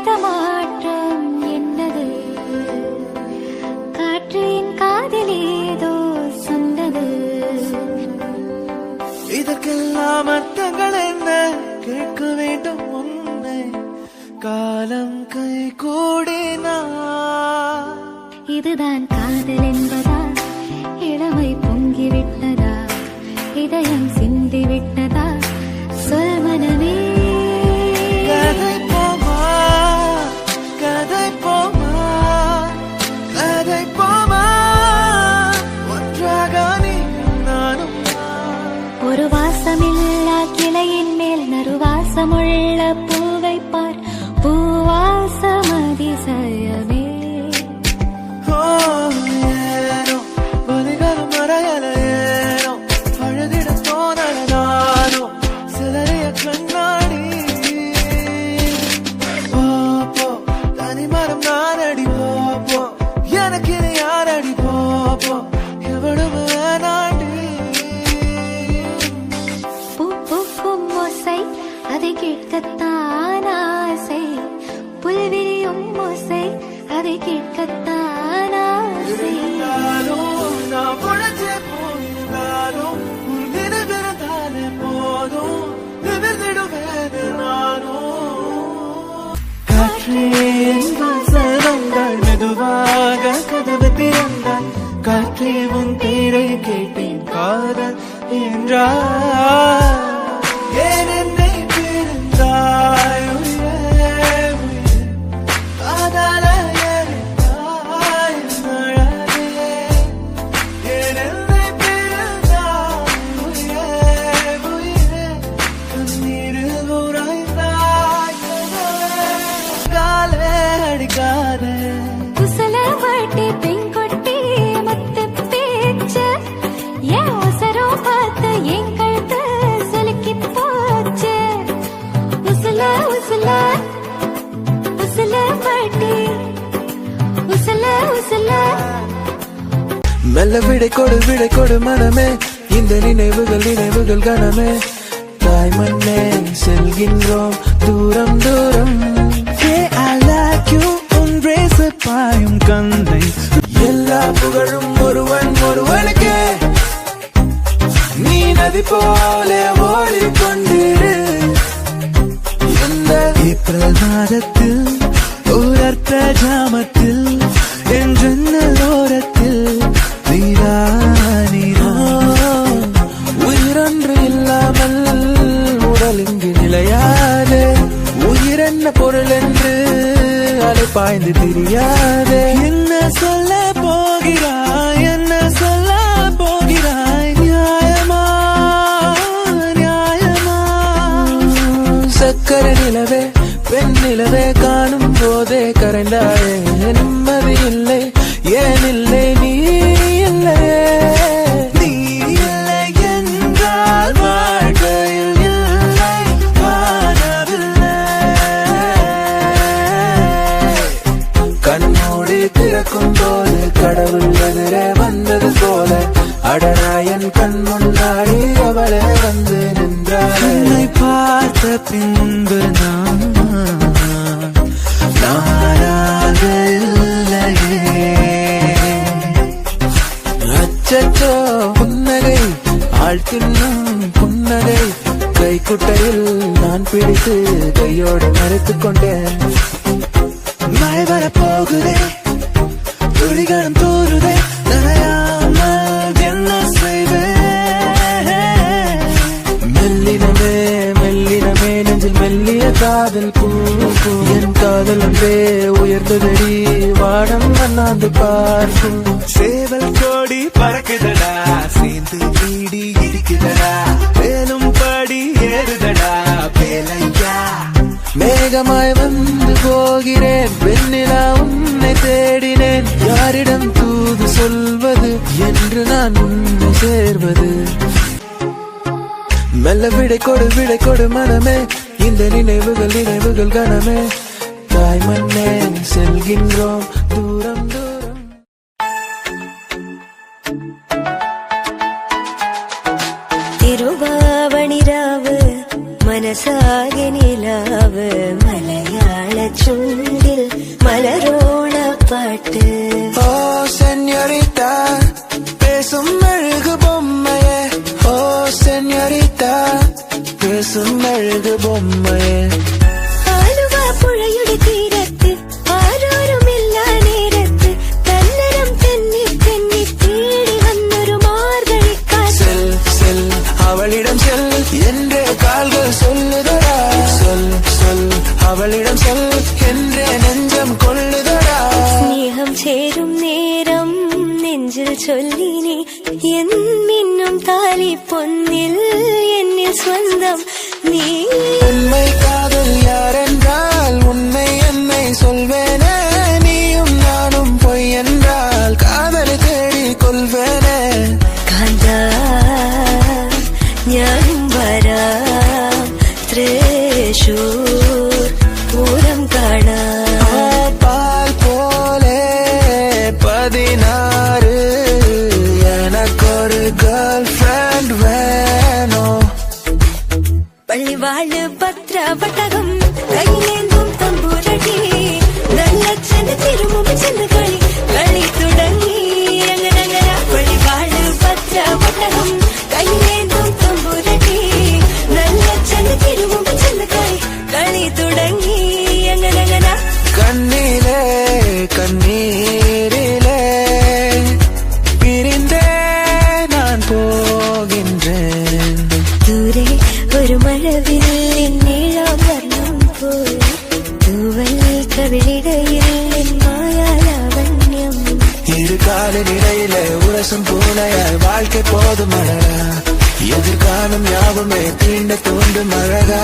தெரியாத மாற்றம் என்னது காற்றின் காதில் ஏதோ சொன்னது இதற்கெல்லாம் அர்த்தங்கள் என்ன கேட்க வேண்டும் உன்னை காலம் கை கூடினா இதுதான் காதல் என்பதா இளமை பொங்கிவிட்டதா இதயம் சிந்திவிட்டதா சொல் மனமே கதை போமா கதை போமா கதை போமா ஒன்றாக நீ நானும் ஒரு வாசமில்லா கிளையின் மேல் நறுவாசமுள்ள பூவை பார் பூவாசம் அதிசயமே ஏனோ வலிகளும் மறையல ஏனோ அழகிட தோணல நானோ சிலரைய கண்ணாடி போப்போ தனிமரம் நானடி போப்போ எனக்கு இது யாரடி போப்போ எவ்வளவு வேணாண்டி பூ பூக்கும் ஓசை அதை கேட்கத்தான் ஆசை புல்விரியும் ஓசை அதை கேட்கத்தான் ஆசை நான் பொழைச்சே போயிருந்தாலும் உன் நினைவிருந்தாலே போதும் நிமிர்ந்திடுவேன் நானும் காற்றே வந்தாள் மெதுவாக கதவு திறந்தாள் காற்றே உன் பேரை கேட்டேன் காதல் என்றார் ஏன் என்னை பிரிந்தாய் உயிரே உயிரே காதல எரிந்தாய் மழலே ஏன் என்னை பிரிந்தாய் உயிரே உயிரே கண்ணீரில் உறைந்தாய் காலே அடிக்காதே குசல வாட்டி பெண் கொட்டி மத்த பேச்சு ஏன் அவசரம் பார்த்து என் கழுத்து சுலுக்கி போச்சு உசல உசல உசல வாட்டி உசல உசல மெல்ல விடை கொடு மனமே இந்த நினைவுகள் கனமே தாய் மண்ணே செல்கின்றோம் தூரம் தூரம் I like you ஒன்றே பாயும் கந்தை எல்லா புகழும் ஒருவனுக்கே நீ நதி போல ஓடிக்கொண்டிரு இந்த ஏப்ரல் மாதத்தில் ஓரத்த ஜாமத்தில் என் ஜன்னல் ஓரத்தில் நீரா உயிரொன்று இல்லாமல் உடல் இங்கு நிலையாதே உயிரென்ன பொருள் என்று அலை பாய்ந்து தெரியாதே என்ன சொல்ல போகிறாய் என்ன சொல்ல போகிறாய் நியாயமா நியாயமா சக்கர நிலவே பெண் நிலவே காணும் போதே கரைந்தாயே நிம்மதி இல்லை ஏன் இல்லை நீ இல்லையே நீ இல்லை என்றால் வாழ்க்கையில் இல்லை வாழவில்லை கண்மூடி திறக்கும் போது கடவுள் எதிரே வந்தது போல அடராயன் கண் முன்னாடி அவளே வந்து நின்றாள் என்னை பார்த்த பின்பு நானாக இல்லையே அச்சச்சோ புன்னகை ஆள் தின்னும் புன்னகை கைக்குட்டையில் நான் பிடித்து கையோடு மறைத்துக் கொண்டேன் மழை வரப்போகுதே துளிகளும் தூருதே நனையாமல் என்ன செய்வேன் மெல்லினமே மெல்லினமே நெஞ்சில் மெல்லிய காதல் பூ என் காதல் ஒன்றே உயர்ந்ததடி வாடம் அண்ணாந்து பார்க்கும் சேவல் கோடி பறக்குதடா சேர்ந்து வீடி இடிக்குதடா மேலும் படி ஏறுதடா பேலையா மேகமாய் வந்து போகிறேன் வெண்ணிலா உன்னை தேடினேன் யாரிடம் தூது சொல்வது என்று நான் உன்னை சேர்வது மெல்ல விடை கொடு மனமே இந்த நினைவுகள் கனமே தாய் மண்ணே செல்கின்றோம் தூரம் தூரம் திருவாவணிராவு മനസാകെ നിലാവ് മലയാള ചുണ്ടിൽ മലരോണ പാട്ട് ഓ സെഞ്ഞോരിറ്റ பேசும் அழகு பொம்மையே ஓ செഞ്ഞോരിറ്റ பேசும் அழகு பொம்மையே ആലുവ പുഴയുടെ തീരത്ത് ആരോരുമില്ല നേരത്ത് തന്നരം തെന്നി തെന്നി തേടി വന്നൊരു മാർഗഴിക്കാറ്റ് செல் செல் அவளிடம் செல் என்றே கால்கள் சொல்லுதடா சொல் சொல் அவளிடம் செல் என்றே நெஞ்சம் கொள்ளுதடா സ്നേഹം ചേരും നേരം നെഞ്ചിൽ ചൊല്ലിനി എന്നിന്നും താലി പൊന്നിൽ എന്നിൽ സ്വന്തം നീ உண்மை காதல் யாரென்றால் உன்னை என்னை சொல்வேனே நீயும் நானும் பொய் என்றால் காதலை தேடி கொள்வேனே കാന്ത ഞാനും വരാം തൃശൂർ പൂരം കാണാം பால் போலே 16 எனக்கொரு கேர்ள் ஃப்ரெண்ட் வேணும் പള്ളിവാള് പത്രവട്ടകം കയ്യിലേന്തും തമ്പുരടി നല്ല ചെന്ന് തിരുമുമ്പ് ചെന്ന് കളി കളി തുടങ്ങി അങ്ങനെ പള്ളിവാള് പത്രവട്ടകം കയ്യിലേന്തും തമ്പുരടി നല്ല ചെന്ന് തിരുമുമ്പ് ചെന്ന് കളി കളി തുടങ്ങി അങ്ങനെ கண்ணிலே கண்ணீரிலே பிரிந்தே நான் போகின்றேன் ദൂരെ ഒരു മഴവില്ലിൻ നീളം വർണ്ണം പോൽ തൂവൽ കവിളിടയിൽ മായാലാവണ്യം இரு காலினிடையில உரசும் பூனையாய் வாழ்க்கை போதும் அழகா எதிர்காலம் யாவுமே தீண்ட தூண்டும் அழகா